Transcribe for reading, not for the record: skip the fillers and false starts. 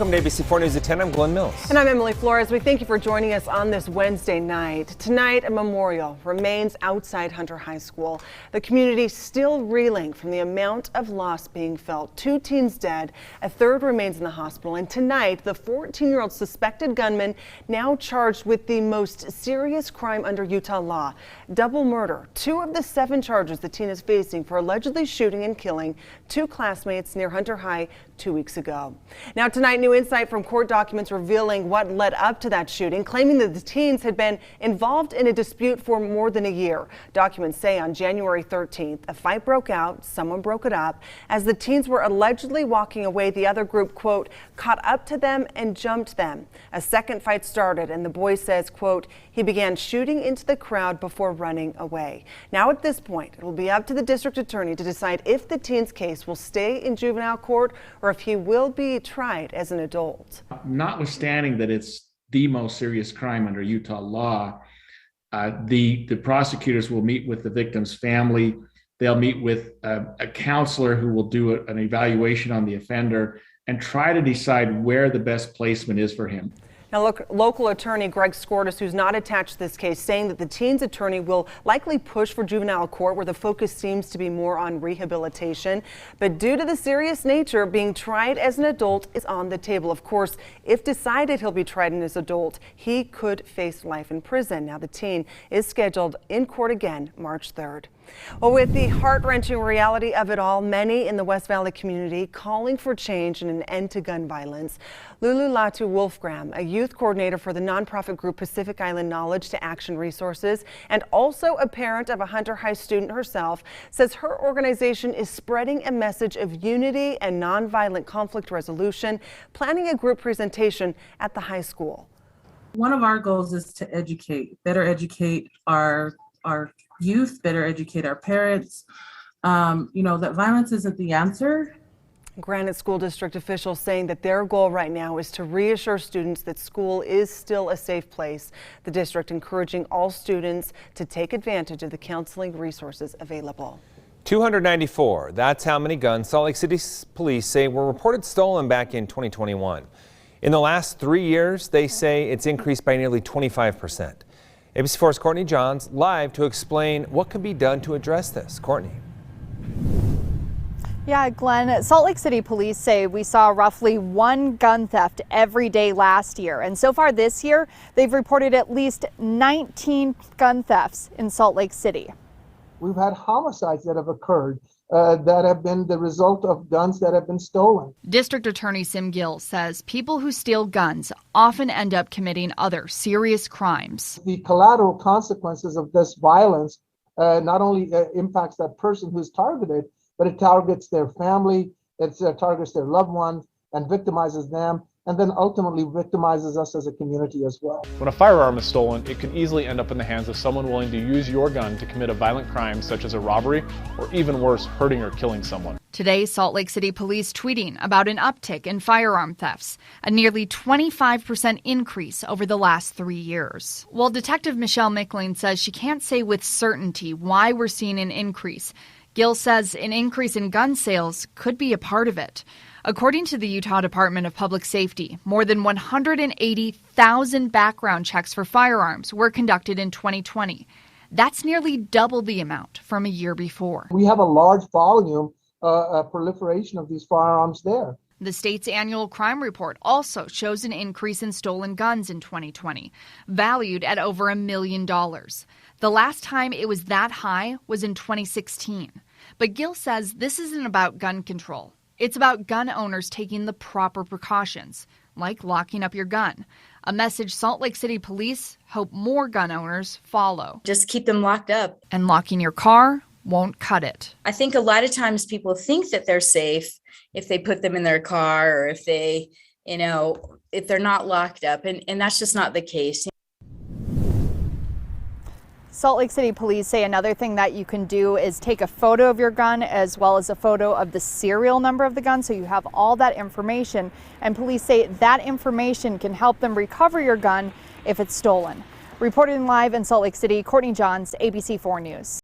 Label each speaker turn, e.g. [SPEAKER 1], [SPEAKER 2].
[SPEAKER 1] Welcome to ABC4 News at 10. I'm Glenn Mills.
[SPEAKER 2] And I'm Emily Flores. We thank you for joining us on this Wednesday night. Tonight, a memorial remains outside Hunter High School. The community still reeling from the amount of loss being felt. 2 teens dead, a third remains in the hospital. And tonight, the 14-year-old suspected gunman now charged with the most serious crime under Utah law, double murder. 2 of the 7 charges the teen is facing for allegedly shooting and killing 2 classmates near Hunter High 2 weeks ago. Now tonight, new insight from court documents revealing what led up to that shooting, claiming that the teens had been involved in a dispute for more than a year. Documents say on January 13th, a fight broke out, someone broke it up. As the teens were allegedly walking away, the other group, quote, caught up to them and jumped them. A second fight started, and the boy says, quote, he began shooting into the crowd before running away. Now at this point, it will be up to the district attorney to decide if the teen's case will stay in juvenile court or if he will be tried as an adult.
[SPEAKER 3] Notwithstanding that it's the most serious crime under Utah law, the prosecutors will meet with the victim's family. They'll meet with a counselor who will do an evaluation on the offender and try to decide where the best placement is for him.
[SPEAKER 2] Now, look, local attorney Greg Skordas, who's not attached to this case, saying that the teen's attorney will likely push for juvenile court, where the focus seems to be more on rehabilitation. But due to the serious nature, being tried as an adult is on the table. Of course, if decided he'll be tried as an adult, he could face life in prison. Now, the teen is scheduled in court again March 3rd. Well, with the heart-wrenching reality of it all, many in the West Valley community calling for change and an end to gun violence. Lulu Latu Wolfgram, a youth coordinator for the nonprofit group Pacific Island Knowledge to Action Resources and also a parent of a Hunter High student herself, says her organization is spreading a message of unity and nonviolent conflict resolution, planning a group presentation at the high school.
[SPEAKER 4] One of our goals is to better educate our youth, better educate our parents, that violence isn't the answer.
[SPEAKER 2] Granite School District officials saying that their goal right now is to reassure students that school is still a safe place. The district encouraging all students to take advantage of the counseling resources available.
[SPEAKER 1] 294. That's how many guns Salt Lake City Police say were reported stolen back in 2021. In the last 3 years, they say it's increased by nearly 25%. ABC4's Courtney Johns live to explain what can be done to address this. Courtney.
[SPEAKER 5] Yeah, Glenn, Salt Lake City Police say we saw roughly 1 gun theft every day last year. And so far this year, they've reported at least 19 gun thefts in Salt Lake City.
[SPEAKER 6] We've had homicides that have occurred that have been the result of guns that have been stolen.
[SPEAKER 7] District Attorney Sim Gill says people who steal guns often end up committing other serious crimes.
[SPEAKER 6] The collateral consequences of this violence not only impacts that person who's targeted, but it targets their family, it targets their loved ones and victimizes them, and then ultimately victimizes us as a community as well.
[SPEAKER 8] When a firearm is stolen, it can easily end up in the hands of someone willing to use your gun to commit a violent crime such as a robbery, or even worse, hurting or killing someone.
[SPEAKER 7] Today, Salt Lake City Police tweeting about an uptick in firearm thefts, a nearly 25% increase over the last 3 years. While Detective Michelle Mickling says she can't say with certainty why we're seeing an increase, Gill says an increase in gun sales could be a part of it. According to the Utah Department of Public Safety, more than 180,000 background checks for firearms were conducted in 2020. That's nearly double the amount from a year before.
[SPEAKER 6] We have a large volume, proliferation of these firearms there.
[SPEAKER 7] The state's annual crime report also shows an increase in stolen guns in 2020, valued at over $1 million. The last time it was that high was in 2016. But Gill says this isn't about gun control. It's about gun owners taking the proper precautions, like locking up your gun. A message Salt Lake City Police hope more gun owners follow.
[SPEAKER 9] Just keep them locked up.
[SPEAKER 7] And locking your car won't cut it.
[SPEAKER 9] I think a lot of times people think that they're safe if they put them in their car or if they, if they're not locked up. And that's just not the case.
[SPEAKER 5] Salt Lake City Police say another thing that you can do is take a photo of your gun as well as a photo of the serial number of the gun, so you have all that information. And police say that information can help them recover your gun if it's stolen. Reporting live in Salt Lake City, Courtney Johns, ABC4 News.